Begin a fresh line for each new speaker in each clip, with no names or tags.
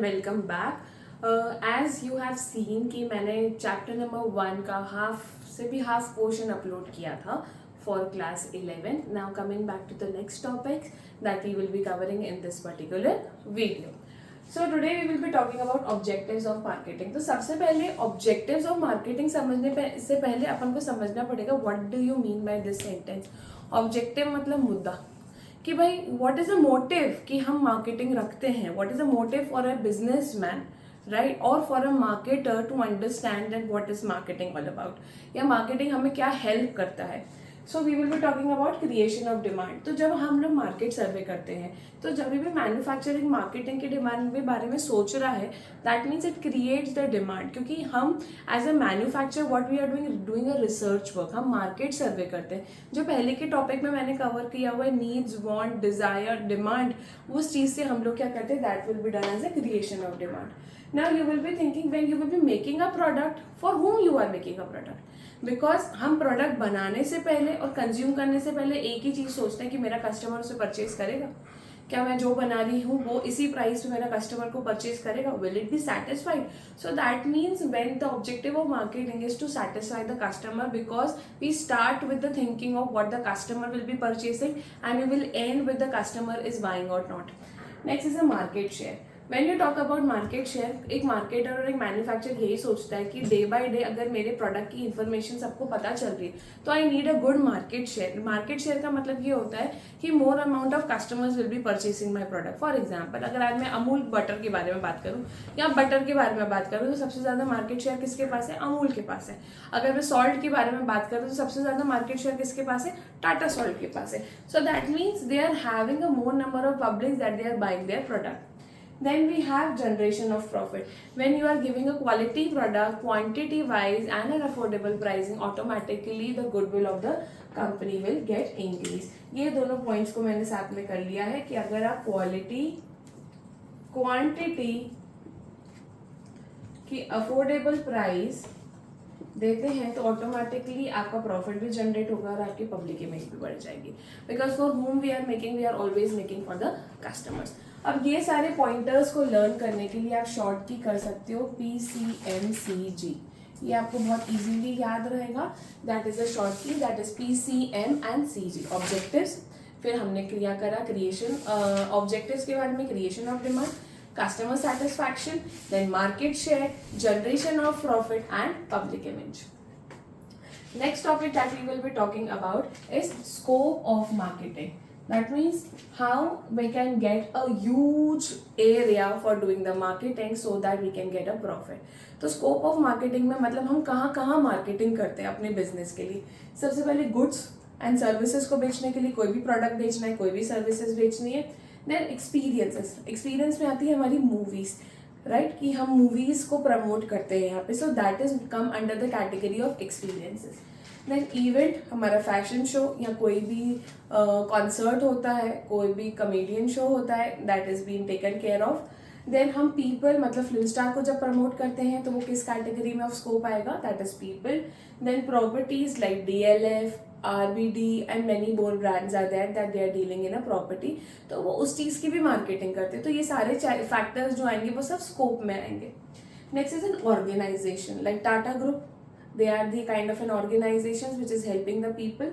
Welcome back. As you have seen कि मैंने chapter number 1 का हाफ पोर्शन अपलोड किया था for class 11. Now coming back to the next topic that we will be covering in this particular video. So today we will be talking about objectives of marketing. तो सबसे पहले objectives of marketing समझने से पहले अपन को समझना पड़ेगा what do you mean by this sentence. Objective मतलब मुद्दा कि भाई व्हाट इज अ मोटिव कि हम मार्केटिंग रखते हैं. What is a motive for a business man, right, और for a marketer to understand that what is marketing all about, या मार्केटिंग हमें क्या हेल्प करता है. So we will be talking about creation of demand. तो जब हम लोग मार्केट सर्वे करते हैं तो जब भी मैन्युफैक्चरिंग मार्केटिंग के डिमांड के बारे में सोच रहा है that means it creates the demand. क्योंकि हम as a manufacture what we are doing a research work, हम मार्केट सर्वे करते हैं. जो पहले के टॉपिक में मैंने कवर किया हुआ है नीड्स, वांट, डिजायर, डिमांड, उस चीज से हम लोग क्या करते हैं that will be done as a creation of demand. Now you will be thinking when you will be making a product, for whom you are making a product. Because हम product बनाने से पहले और कंज्यूम करने से पहले एक ही चीज सोचते हैं कि मेरा कस्टमर उसे परचेज करेगा. क्या मैं जो बना रही हूँ वो इसी प्राइस पे मेरा कस्टमर को परचेज करेगा? Will it be satisfied? So that means when the objective of marketing is to satisfy the customer, because we start with the thinking of what the customer will be purchasing and we will end with the customer is buying और not. Next is a market share. When you talk about market share, एक marketer और एक manufacturer यही सोचता है कि day by day अगर मेरे प्रोडक्ट की इन्फॉर्मेशन सबको पता चल रही है तो I need a good market share. Market share का मतलब ये होता है कि more amount of customers will be purchasing my product. For example, अगर आज मैं अमूल बटर के बारे में बात करूँ या बटर के बारे में बात करूँ तो सबसे ज्यादा मार्केट शेयर किसके पास है? अमूल के पास है. अगर मैं सॉल्ट के बारे में बात करूँ तो सबसे ज्यादा मार्केट शेयर किसके पास है? टाटा सॉल्ट के पास है. So that means they are having a more number of public that they are buying their product. Then we have generation of profit. When you are giving a quality product, quantity wise and an affordable pricing, automatically the goodwill of the company will get increased. ये दोनों points को मैंने साथ में कर लिया है कि अगर आप quality, quantity की affordable price देते हैं तो ऑटोमेटिकली आपका प्रॉफिट भी जनरेट होगा और आपकी पब्लिक इमेज भी बढ़ जाएगी. Because for whom we are always making for the customers. अब ये सारे पॉइंटर्स को लर्न करने के लिए आप शॉर्ट की कर सकते हो PCMCG. ये आपको बहुत इजीली याद रहेगा. दैट इज अ शॉर्ट की, that is PCM and CG. Objectives, फिर हमने क्रिया करा क्रिएशन, ऑब्जेक्टिव्स के बारे में creation of demand, customer satisfaction, then market share, generation of profit and public image. Next topic that we will be talking about is scope of marketing. That means how we can get a huge area for doing the marketing so that we can get a profit. तो scope of marketing में मतलब हम कहाँ कहाँ marketing करते हैं अपने business के लिए. सबसे पहले goods and services को बेचने के लिए, कोई भी product बेचना है, कोई भी services बेचनी है. देन एक्सपीरियंसेस, एक्सपीरियंस में आती है हमारी मूवीज, राइट, कि हम मूवीज को प्रमोट करते हैं यहाँ पे. So that is come under the category of experiences. Then event, हमारा फैशन शो या कोई भी कॉन्सर्ट होता है, कोई भी कॉमेडियन शो होता है, that is been taken care of. Then हम पीपल मतलब फिल्म स्टार को जब प्रमोट करते हैं तो वो किस कैटेगरी में ऑफ स्कोप आएगा? That is people. Then properties like DLF, RBD and many more brands are there that they are dealing in a property. तो वो उस चीज़ की भी मार्केटिंग करते हैं. तो ये सारे फैक्टर्स जो आएंगे वो सब स्कोप में आएंगे. Next is an organization like Tata group. They are the kind of an organization which is helping the people.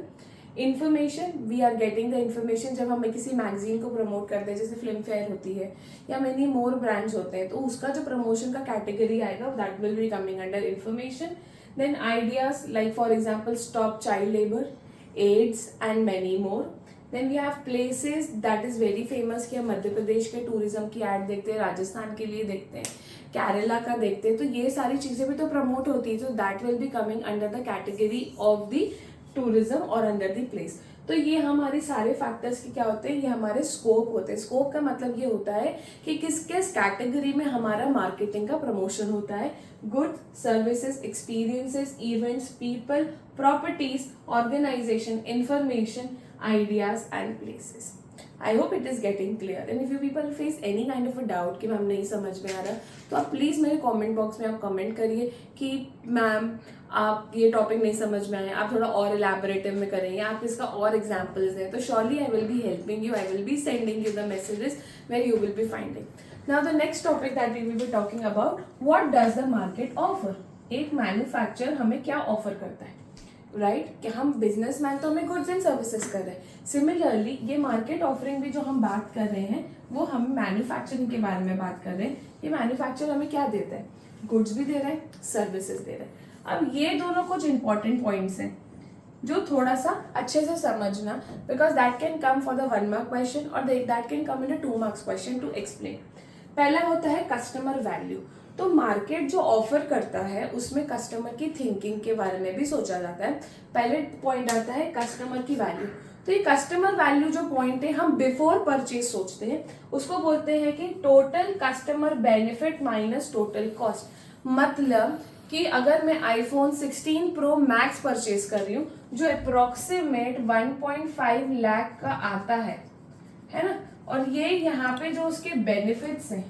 Information, we are getting the information जब हमें किसी मैगजीन को प्रमोट करते हैं, जैसे फिल्म फेयर होती है या मेनी मोर ब्रांड्स होते हैं, तो उसका जो प्रमोशन का कैटेगरी आएगा that will be coming under information. Then ideas like for example stop child labor, AIDS and many more. Then we have places that is very famous कि हम मध्य प्रदेश के टूरिज्म की ऐड देखते हैं, राजस्थान के लिए देखते हैं, केरला का देखते हैं. तो ये सारी चीजें भी तो प्रमोट होती है. तो that will be coming under the category of the tourism और अंडर द प्लेस. तो ये हमारे सारे फैक्टर्स के क्या होते हैं? ये हमारे स्कोप होते हैं. स्कोप का मतलब ये होता है कि किस किस कैटेगरी में हमारा मार्केटिंग का प्रमोशन होता है. Good, services, experiences, events, people, properties, organization, information, ideas and places. I hope it is getting clear. And if you people face any kind of a doubt कि मैम नहीं समझ में आ रहा, तो आप प्लीज मेरे कमेंट बॉक्स में आप कमेंट करिए कि मैम आप ये टॉपिक नहीं समझ में आए, आप थोड़ा और इलैबोरेटिव में करें या आप इसका और एग्जाम्पल्स हैं. तो surely I will be helping you, I will be sending you the messages where you will be finding. Now the next topic that we will be talking about, what does the market offer. एक manufacturer हमें क्या offer करता है, right कि हम businessman तो हमें goods and services कर रहे हैं। सिमिलरली ये मार्केट ऑफरिंग भी जो हम बात कर रहे हैं वो हम मैन्युफैक्चरिंग के बारे में बात कर रहे हैं। ये मैन्युफैक्चर हमें क्या देता है, गुड्स भी दे रहा है, सर्विसेज दे रहा है। अब ये दोनों कुछ इंपॉर्टेंट पॉइंट्स हैं जो थोड़ा सा अच्छे से समझना, because that can come for the 1 mark question और that can come in a 2 marks question to explain. पहला होता है कस्टमर वैल्यू। तो मार्केट जो ऑफर करता है उसमें कस्टमर की थिंकिंग के बारे में भी सोचा जाता है। पहले पॉइंट आता है कस्टमर की वैल्यू। तो ये कस्टमर वैल्यू जो पॉइंट है हम बिफोर परचेज सोचते हैं, उसको बोलते हैं कि total customer benefit minus total cost. मतलब कि अगर मैं आईफोन 16 प्रो मैक्स परचेज कर रही हूँ जो अप्रोक्सीमेट 1.5 लाख का आता है ना, और ये यहाँ पे जो उसके बेनिफिट्स हैं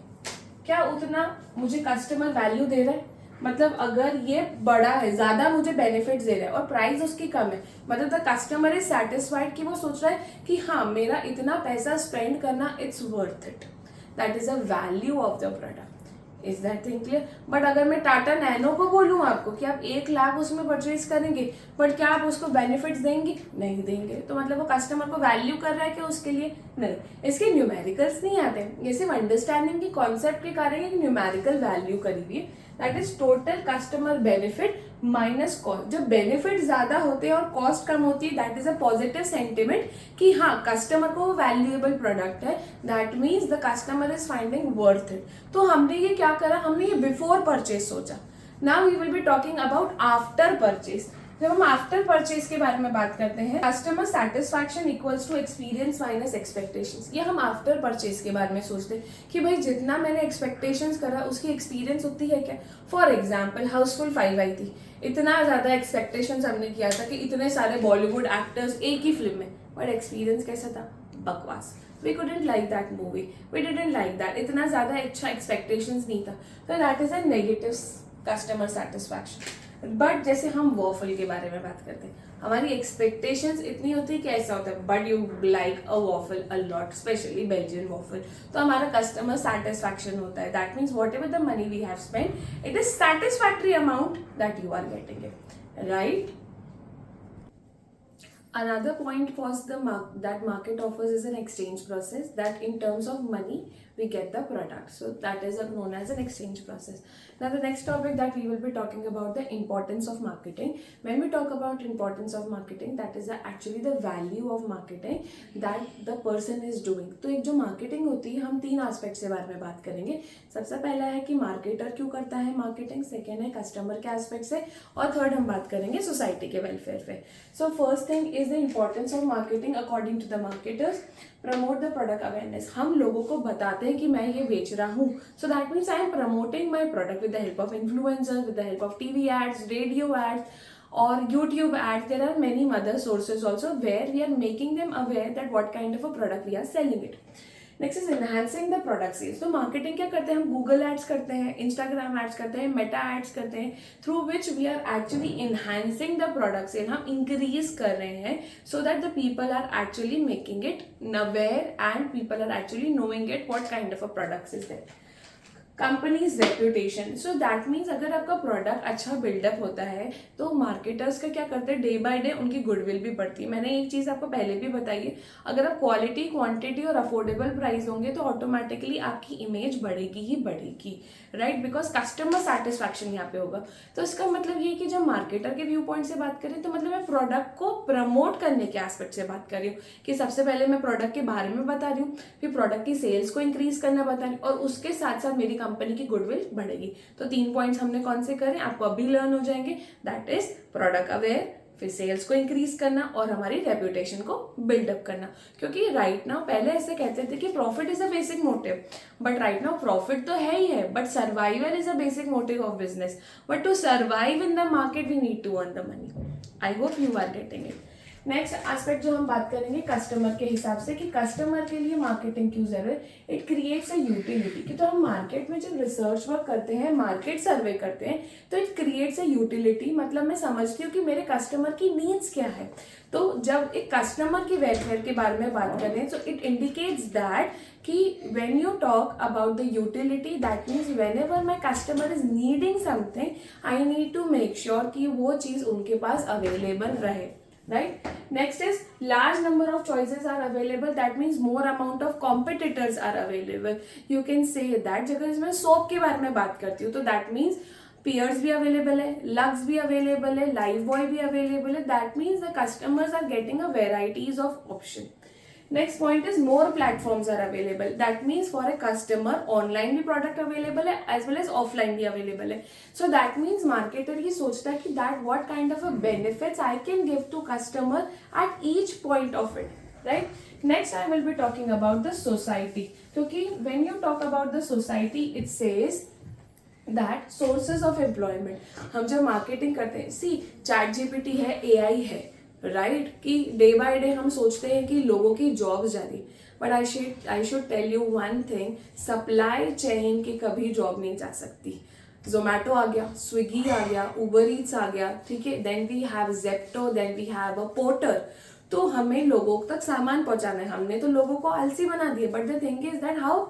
क्या उतना मुझे कस्टमर वैल्यू दे रहा है। मतलब अगर ये बड़ा है, ज्यादा मुझे बेनिफिट्स दे रहा है और प्राइस उसकी कम है, मतलब द कस्टमर इज सैटिस्फाइड कि वो सोच रहा है कि हाँ मेरा इतना पैसा स्पेंड करना it's worth it, that is a value of the product. Is that thing clear. But अगर मैं टाटा नैनो को बोलूँ आपको कि आप 1 लाख उसमें परचेज करेंगे, बट क्या आप उसको बेनिफिट्स देंगे, नहीं देंगे, तो मतलब वो कस्टमर को वैल्यू कर रहा है कि उसके लिए नहीं। इसके न्यूमेरिकल्स नहीं आते, ये सिर्फ अंडरस्टैंडिंग की कॉन्सेप्ट के कारण एक न्यूमेरिकल वैल्यू करी हुई है, that is total customer benefit minus cost. जब बेनिफिट ज्यादा होते हैं और कॉस्ट कम होती है, that is a positive sentiment कि हाँ कस्टमर को वो वैल्यूएबल प्रोडक्ट है, that means the customer is finding worth it. तो हमने ये क्या करा, हमने ये बिफोर परचेज सोचा। Now we will be talking about after purchase. जब हम आफ्टर परचेज के बारे में बात करते हैं, customer satisfaction equals to experience minus expectations. ये हम आफ्टर परचेज के बारे में सोचते हैं कि भाई जितना मैंने एक्सपेक्टेशंस करा उसकी एक्सपीरियंस उतनी है क्या। फॉर एग्जाम्पल हाउसफुल 5 आई थी, इतना ज्यादा एक्सपेक्टेशंस हमने किया था कि इतने सारे बॉलीवुड एक्टर्स एक ही फिल्म में, बट एक्सपीरियंस कैसा था, बकवास। We couldn't like that movie, we didn't like that, इतना ज्यादा अच्छा एक्सपेक्टेशंस नहीं था, तो that is a negative customer satisfaction. But जैसे हम वॉफल के बारे में बात करते हैं, हमारी एक्सपेक्टेशंस इतनी होती है कि ऐसा होता है, but you like a waffle a lot, specially Belgian waffle, तो हमारा कस्टमर सेटिस्फैक्शन होता है। That means whatever the money we have spend, it is satisfactory amount that you are getting it, right. Another point was that market offers is an exchange process, that in terms of money we get the product, so that is known as an exchange process. Now the next topic that we will be talking about, the importance of marketing. When we talk about importance of marketing, that is actually the value of marketing that the person is doing. तो एक जो marketing होती है, हम 3 aspects के बारे में बात करेंगे। सबसे पहला है कि मार्केटर क्यों करता है मार्केटिंग, सेकेंड है कस्टमर के एस्पेक्ट से, और थर्ड हम बात करेंगे सोसाइटी के वेलफेयर पे। So first thing is the importance of marketing according to the marketers. Promote the product awareness, हम लोगों को बताते हैं कि मैं ये बेच रहा हूँ, so that means I am promoting my product with the help of influencers, with the help of TV ads, radio ads or YouTube ads. There are many other sources also where we are making them aware that what kind of a product we are selling it. Next is enhancing the product sales. तो marketing क्या करते हैं हम, Google ads करते हैं, Instagram ads करते हैं, Meta ads करते हैं, through which we are actually enhancing the product sale, हम इंक्रीज कर रहे हैं, so that the people are actually making it aware and people are actually knowing it what kind of a product is that. Companies reputation, so that means अगर आपका product अच्छा buildup होता है तो मार्केटर्स का क्या करते हैं, डे बाय डे उनकी गुडविल भी बढ़ती है। मैंने एक चीज आपको पहले भी बताई है, अगर आप क्वालिटी, क्वांटिटी और अफोर्डेबल प्राइस होंगे तो ऑटोमेटिकली आपकी इमेज बढ़ेगी ही बढ़ेगी, राइट, बिकॉज कस्टमर सेटिस्फैक्शन यहाँ पे होगा। तो इसका मतलब ये कि जब मार्केटर के व्यू पॉइंट से बात करें तो मतलब मैं प्रोडक्ट को प्रमोट करने के एस्पेक्ट से बात कर रही हूँ कि सबसे पहले मैं प्रोडक्ट के बारे में बता रही हूँ, फिर प्रोडक्ट की सेल्स को इंक्रीज करना बता रही हूँ, और उसके साथ साथ मेरी कंपनी की गुडविल बढ़ेगी। तो 3 पॉइंट्स हमने कौन से करे, आपको अभी लर्न हो जाएंगे, दैट इज प्रोडक्ट अवेयर, फिर सेल्स को इंक्रीज करना और हमारी रेप्यूटेशन को बिल्डअप करना। क्योंकि राइट नाउ, पहले ऐसे कहते थे कि profit is a basic motive, but right now profit तो है ही है, but survival is a basic motive of business, but to survive in the market we need to earn the money. I hope you are getting it. Next aspect जो हम बात करेंगे customer के हिसाब से कि कस्टमर के लिए मार्केटिंग क्यों जरूरी है। इट क्रिएट्स अ यूटिलिटी कि तो हम मार्केट में जब रिसर्च वर्क करते हैं, मार्केट सर्वे करते हैं, तो इट क्रिएट्स अ यूटिलिटी, मतलब मैं समझती हूँ कि मेरे कस्टमर की नीड्स क्या है। तो जब एक कस्टमर की वेलफेयर के बारे में बात करें तो इट इंडिकेट्स दैट कि when you talk about the utility, that means whenever my customer is needing something, I need to make sure कि वो चीज़ उनके पास अवेलेबल रहे, right? Next is large number of choices are available, that means more amount of competitors are available. You can say that जगह इसमें soap के बारे में बात करती हूँ तो that means Peers भी अवेलेबल है, लक्स भी अवेलेबल है, लाइफ बॉय भी अवेलेबल है, that means the customers are getting a varieties of option. Next point is more platforms are available, that means for a customer online भी product available है as well as offline भी available है. So that means marketer ये सोचता है कि that what kind of a benefits I can give to customer at each point of it, right. Next I will be talking about the society, क्योंकि when you talk about the society it says that sources of employment. हम जब marketing करते हैं, see chat GPT है, AI है, right, कि day by day हम सोचते हैं कि लोगों की जॉब्स जा रही, but I should tell you one thing, supply chain की कभी जॉब नहीं जा सकती. जोमैटो आ गया, स्विगी आ गया, उबर ईट्स आ गया, ठीक है, then we have Zepto, then we have a porter. तो हमें लोगों तक सामान पहुंचाना है, हमने तो लोगों को आलसी बना दिया, but the thing is that how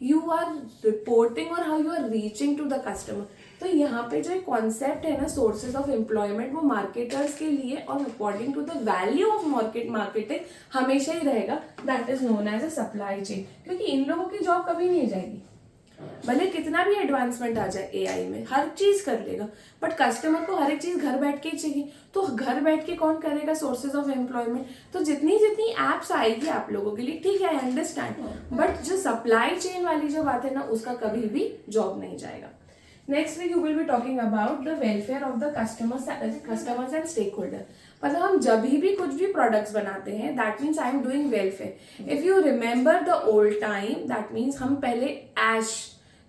you are reporting और how you are reaching to the customer. तो यहाँ पे जो कॉन्सेप्ट है ना सोर्सेज ऑफ एम्प्लॉयमेंट, वो मार्केटर्स के लिए और according to the value of marketing हमेशा ही रहेगा, that is known as a supply chain. क्योंकि इन लोगों की जॉब कभी नहीं जाएगी, भले कितना भी एडवांसमेंट आ जाए एआई में, हर चीज कर लेगा, बट कस्टमर को हर एक चीज घर बैठ के ही चाहिए. तो घर बैठ के कौन करेगा सोर्सेज ऑफ एम्प्लॉयमेंट. तो जितनी जितनी एप्स आएगी आप लोगों के लिए, ठीक है, आई अंडरस्टैंड, बट जो सप्लाई चेन वाली जो बात है ना, उसका कभी भी जॉब नहीं जाएगा. Next week you will be talking about the welfare of the customers and stakeholder. मतलब हम जब भी कुछ भी प्रोडक्ट्स बनाते हैं, that means I am doing welfare. If you remember the old time, that means हम पहले ऐश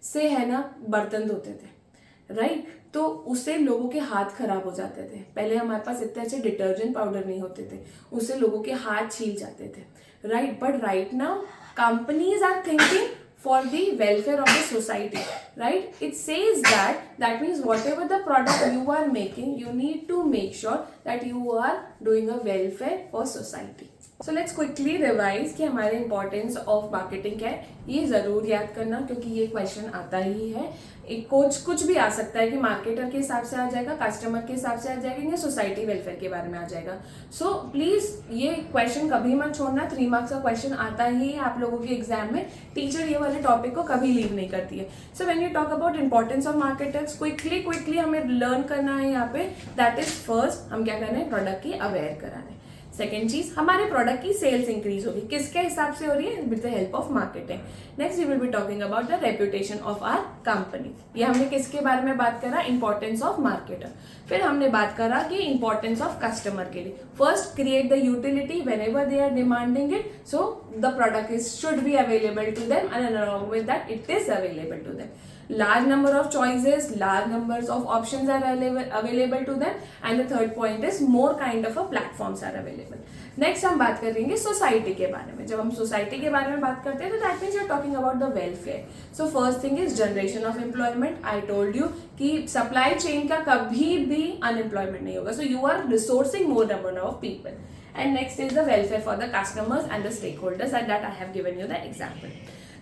से है ना बर्तन धोते थे, राइट. तो उससे लोगों के हाथ खराब हो जाते थे. पहले हमारे पास इतने अच्छे डिटर्जेंट पाउडर नहीं होते थे, उससे लोगों के हाथ छील जाते थे, right. But right now companies are thinking for the welfare of the society, right. It says that means whatever the product you are making, you need to make sure that you are doing a welfare for society. So let's quickly revise कि हमारे importance of marketing क्या है. ये जरूर याद करना क्योंकि ये क्वेश्चन आता ही है. एक कुछ भी आ सकता है कि मार्केटर के हिसाब से आ जाएगा, कस्टमर के हिसाब से आ जाएगा, या सोसाइटी वेलफेयर के बारे में आ जाएगा. सो प्लीज ये क्वेश्चन कभी मत छोड़ना. 3 मार्क्स का क्वेश्चन आता ही है आप लोगों के एग्जाम में. टीचर ये वाले टॉपिक को कभी लीव नहीं करती है. So when you talk about importance of marketers, quickly हमें लर्न करना है यहाँ पे. दैट इज फर्स्ट, हम क्या करना है, प्रोडक्ट की अवेयर कराना है. सेकेंड चीज, हमारे प्रोडक्ट की सेल्स इंक्रीज होगी. किसके हिसाब से हो रही है, with the help of marketing. Next we will be talking about the reputation of our company. ये हमने किसके बारे में बात करा, इंपॉर्टेंस ऑफ मार्केटर. फिर हमने बात करा कि इंपॉर्टेंस ऑफ कस्टमर के लिए. First, create the utility whenever they are demanding it, so the product is should be available to them and along with that it is available to them. Large number of choices, large numbers of options are available to them, and the third point is more kind of a platforms are available. Next हम बात करेंगे society के बारे में. जब हम society के बारे में बात करते हैं तो that means you are talking about the welfare. So first thing is generation of employment. I told you कि सप्लाई चेन का कभी भी अनएम्प्लॉयमेंट नहीं होगा. So you are resourcing more number of people. And next is the welfare for the customers and the stakeholders, and that I have given you the example.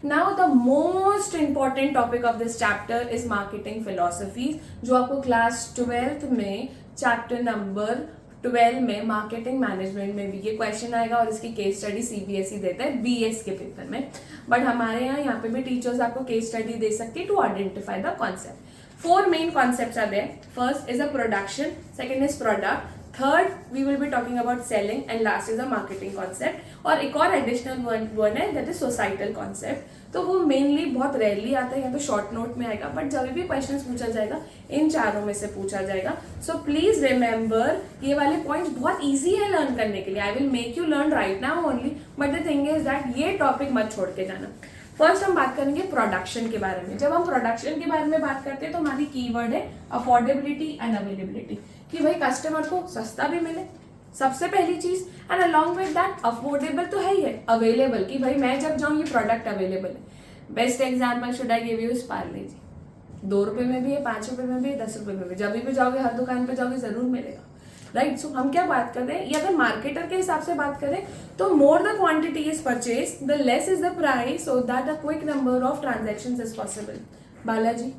Now the most important topic of this chapter is marketing philosophies, जो आपको class 12th में chapter number 12 में marketing management में भी ये question आएगा, और इसकी केस स्टडी सीबीएसई देता है बीएस के पेपर में. बट हमारे यहाँ पे भी टीचर्स आपको केस स्टडी दे सकती है to identify the concept. 4 main concepts are there. First is a production, second is product, third we will be talking about selling, and last is a marketing concept. और एक और additional one है that is societal concept. तो वो mainly बहुत rarely आता है या तो शॉर्ट नोट में आएगा, बट जब भी क्वेश्चन पूछा जाएगा इन चारों में से पूछा जाएगा. सो प्लीज रिमेंबर ये वाले पॉइंट्स बहुत ईजी है लर्न करने के लिए. I will make you learn right now only, but the thing is that ये टॉपिक मत छोड़ के जाना. फर्स्ट हम बात करेंगे प्रोडक्शन के बारे में. जब हम प्रोडक्शन के बारे में बात करते हैं तो हमारी कीवर्ड है अफोर्डेबिलिटी एंड अवेलेबिलिटी, कि भाई कस्टमर को सस्ता भी मिले, सबसे पहली चीज, and along with that affordable तो है ही है, अवेलेबल, कि भाई मैं जब जाऊँ ये प्रोडक्ट अवेलेबल है। Best example should I give you is Parle G, 2 रुपए में भी है, 5 रुपए में भी है, 10 रुपए में भी, जब भी जाओगे हर दुकान पे जाओगे जरूर मिलेगा, राइट। सो हम क्या बात कर रहे हैं, या अगर मार्केटर के हिसाब से बात करें तो more the quantity is purchase the less is the price, so that a quick number of transactions is possible. Balaji,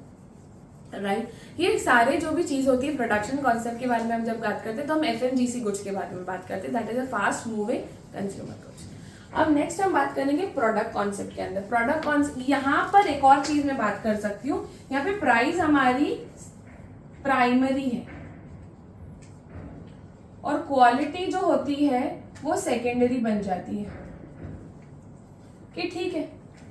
right. ये सारे जो भी चीज होती है प्रोडक्शन कॉन्सेप्ट के बारे में हम जब बात करते हैं तो हम FMGC गुड्स के बारे में बात करते हैं, that is a fast moving consumer goods. अब नेक्स्ट हम बात करेंगे प्रोडक्ट कॉन्सेप्ट के अंदर। प्रोडक्ट कॉन्सेप्ट, यहाँ पर एक और चीज मैं बात कर सकती हूँ, यहाँ पे प्राइस हमारी प्राइमरी है और क्वालिटी जो होती है वो सेकेंडरी बन जाती है, कि ठीक है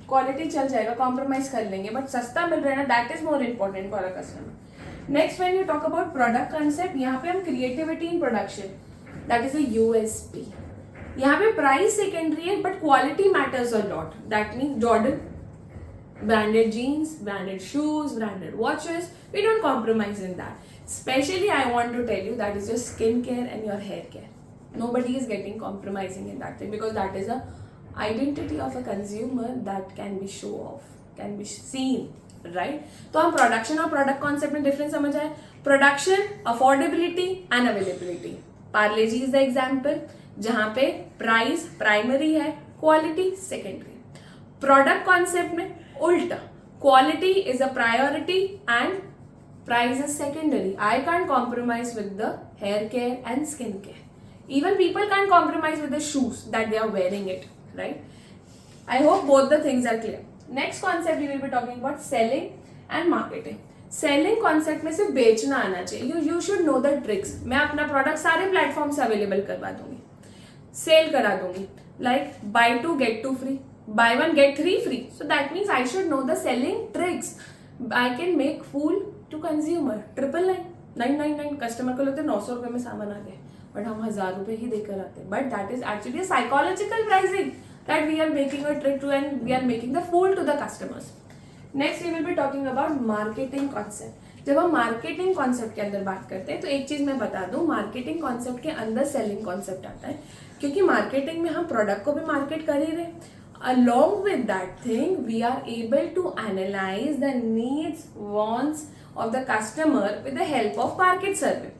क्वालिटी चल जाएगा, कॉम्प्रोमाइज कर लेंगे, बट सस्ता मिल रहा है ना, that is more important for a customer. Next when you talk about product concept, यहाँ पे हम creativity in production, that is a USP। यहाँ पे प्राइस सेकेंडरी है but quality matters a lot, that means Jordan, branded jeans, branded shoes, branded watches, we don't compromise in that. Especially I want to tell you that is your skincare and your hair care. Nobody is getting compromising in that thing because that is a identity of a consumer that can be show off, can be seen, right? तो हम production और product concept में difference समझ आए। Production, affordability and availability. Parle G is the example जहां पे price primary है, quality secondary. Product concept में उल्टा, quality is a priority and price is secondary. I can't compromise with the hair care and skin care, even people can't compromise with the shoes that they are wearing it, right? I hope both the things are clear. Next concept we will be talking about selling and marketing. Selling concept में सिर्फ बेचना आना चाहिए, you should know the tricks. मैं अपना product सारे platform से available करवा दूंगी, सेल करा दूंगी, like buy 2 get 2 free, buy 1 get 3 free. So that means I should know the selling tricks. I can make fool to consumer. 999 customer को लगता है 900 रुपए में सामान आ गया, बट हम 1000 रुपए ही देकर आते हैं, but that is actually psychological pricing that we are making a trick to and we are making the fool to the customers. Next we will be talking about marketing concept. जब हम marketing concept के अंदर बात करते हैं तो एक चीज मैं बता दूं, मार्केटिंग कॉन्सेप्ट के अंदर सेलिंग कॉन्सेप्ट आता है, क्योंकि मार्केटिंग में हम प्रोडक्ट को भी मार्केट कर ही रहे, along with that thing we are able to analyze the needs, wants of the customer with the help of market survey.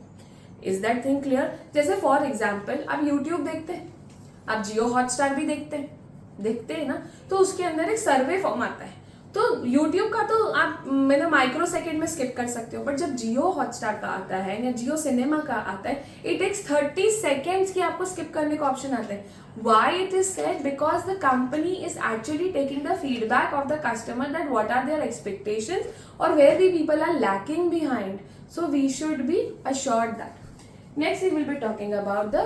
Is that thing clear? जैसे फॉर एग्जाम्पल आप YouTube देखते हैं, आप जियो हॉटस्टार भी देखते हैं ना, तो उसके अंदर एक सर्वे फॉर्म आता है। तो YouTube का तो आप मैंने माइक्रो सेकेंड में स्किप कर सकते हो, बट जब जियो हॉटस्टार का आता है या जियो सिनेमा का आता है, इट टेक्स 30 सेकेंड्स की आपको स्किप करने का ऑप्शन आता है। Why it is said? Because the company is actually taking the feedback of the customer that what are their expectations or where the people are lacking behind. So we should be assured that. Next we will be talking about the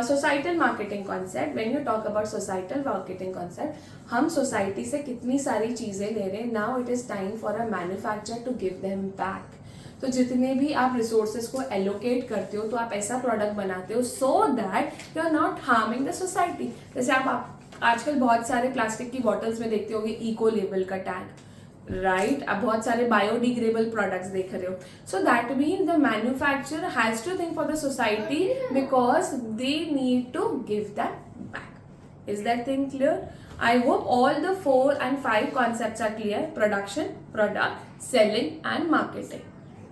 societal marketing concept. When you talk about societal marketing concept, हम society से कितनी सारी चीजें ले रहे हैं, now it is time for a manufacturer to give them back. तो जितने भी आप रिसोर्सेज को एलोकेट करते हो तो आप ऐसा प्रोडक्ट बनाते हो so that you are not harming the society. जैसे आप आजकल बहुत सारे प्लास्टिक की बॉटल्स में देखते होगे इको लेवल का टैग, राइट? आप बहुत सारे बायोडिग्रेडेबल प्रोडक्ट्स देख रहे हो, so that mean the manufacturer has to think for the society because they need to give that back. Is that thing clear? I hope all the 4 and 5 concepts are clear: production, product, selling and marketing.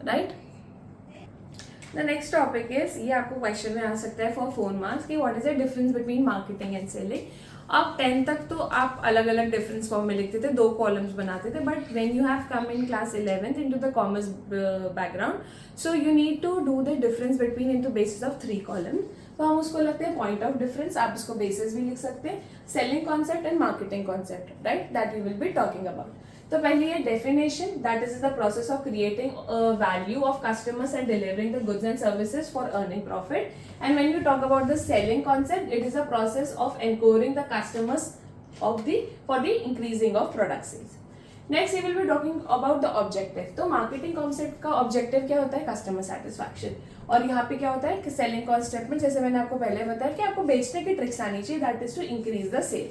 Right? The next topic is, ये आपको question में आ सकता है for 4 marks कि what is the difference between marketing and selling. अब 10 तक तो आप अलग अलग डिफरेंस फॉर्म में लिखते थे, 2 कॉलम्स बनाते थे, but when you have come in class 11th into the commerce background, so you need to do the difference between into basis of 3 columns. तो हम उसको लगते हैं पॉइंट ऑफ डिफरेंस, आप इसको बेसिस भी लिख सकते हैं, selling concept and marketing concept, right? That we will be talking about. तो पहली है definition, that is the process of creating value of customers and delivering the goods and services for earning profit. And when you talk about the selling concept, it is a process of encouraging the customers of the for the increasing of product sales. Next we will be talking about the objective. तो marketing concept का objective क्या होता है? Customer satisfaction. और यहाँ पे क्या होता है कि सेलिंग कॉन्सेप्ट में, जैसे मैंने आपको पहले बताया कि आपको बेचने की ट्रिक्स आनी चाहिए, that is to increase the sale.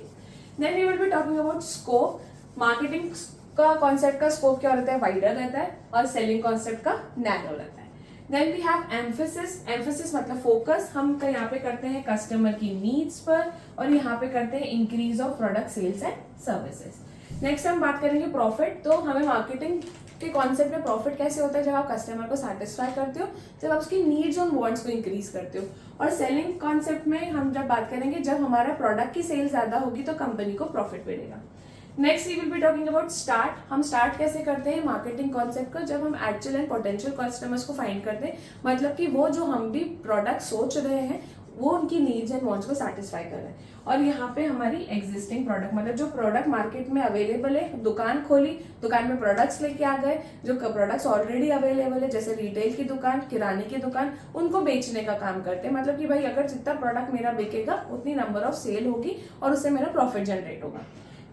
Then we will be talking about scope. Marketing का कॉन्सेप्ट का स्कोप क्या रहता है? वाइडर रहता है, और सेलिंग कॉन्सेप्ट का नैरो रहता है। Then we have emphasis, emphasis मतलब फोकस, हम यहाँ पे करते हैं कस्टमर की नीड्स पर और यहाँ पे करते हैं increase of product sales and services. Next हम बात करेंगे प्रॉफिट। तो हमें मार्केटिंग के कॉन्सेप्ट में प्रॉफिट कैसे होता है, जब आप कस्टमर को सेटिस्फाई करते हो, जब आप उसकी नीड्स और वांट्स को इंक्रीज करते हो। और सेलिंग कॉन्सेप्ट में हम जब बात करेंगे, जब हमारा प्रोडक्ट की सेल ज्यादा होगी तो कंपनी को प्रॉफिट मिलेगा। Next we will be talking about start. हम स्टार्ट कैसे करते हैं मार्केटिंग कॉन्सेप्ट का, जब हम एक्चुअल एंड पोटेंशियल कस्टमर्स को फाइंड करते हैं, मतलब कि वो जो हम भी प्रोडक्ट सोच रहे हैं वो उनकी नीड्स एंड वांट्स को सेटिस्फाई कर रहे हैं। और यहाँ पे हमारी एग्जिस्टिंग प्रोडक्ट, मतलब जो प्रोडक्ट मार्केट में अवेलेबल है, दुकान खोली, दुकान में प्रोडक्ट्स लेके आ गए, जो प्रोडक्ट्स ऑलरेडी अवेलेबल है जैसे रिटेल की दुकान, किराने की दुकान, उनको बेचने का काम करते हैं। मतलब कि भाई अगर जितना प्रोडक्ट मेरा बिकेगा उतनी नंबर ऑफ सेल होगी और उससे मेरा प्रॉफिट जनरेट होगा।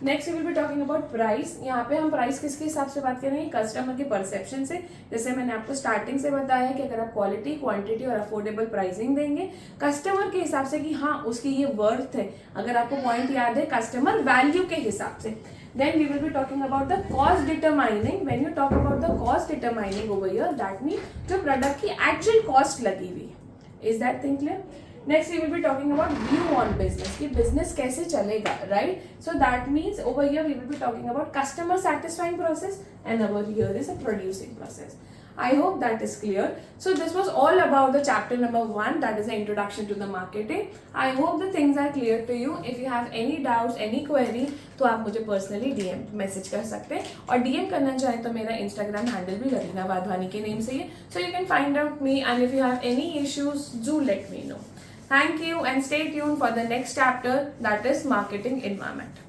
Next we will be talking about price. यहाँ पे हम प्राइस किसके हिसाब से बात करेंगे, कस्टमर के परसेप्शन से। जैसे मैंने आपको स्टार्टिंग से बताया कि अगर आप क्वालिटी, क्वांटिटी और अफोर्डेबल प्राइसिंग देंगे कस्टमर के हिसाब से कि हाँ उसकी ये वर्थ है, अगर आपको पॉइंट याद है कस्टमर वैल्यू के हिसाब से। Then we will be talking about the cost determining. When you talk about the cost determining over here, that mean जो प्रोडक्ट की एक्चुअल कॉस्ट लगी हुई। Is that thing clear? Next we will be talking about view on business, कि business कैसे चलेगा, right? So that means over here we will be talking about customer satisfying process and over here is a producing process. I hope that is clear. So this was all about the chapter number 1, that is the introduction to the marketing. I hope the things are clear to you. If you have any doubts, any query, तो आप मुझे personally DM message कर सकते हैं, और DM करना चाहें तो मेरा इंस्टाग्राम हैंडल भी रवीना वाधवानी के नेम से ही है, so you can find out me, and if you have any issues do let me know. Thank you and stay tuned for the next chapter, that is marketing environment.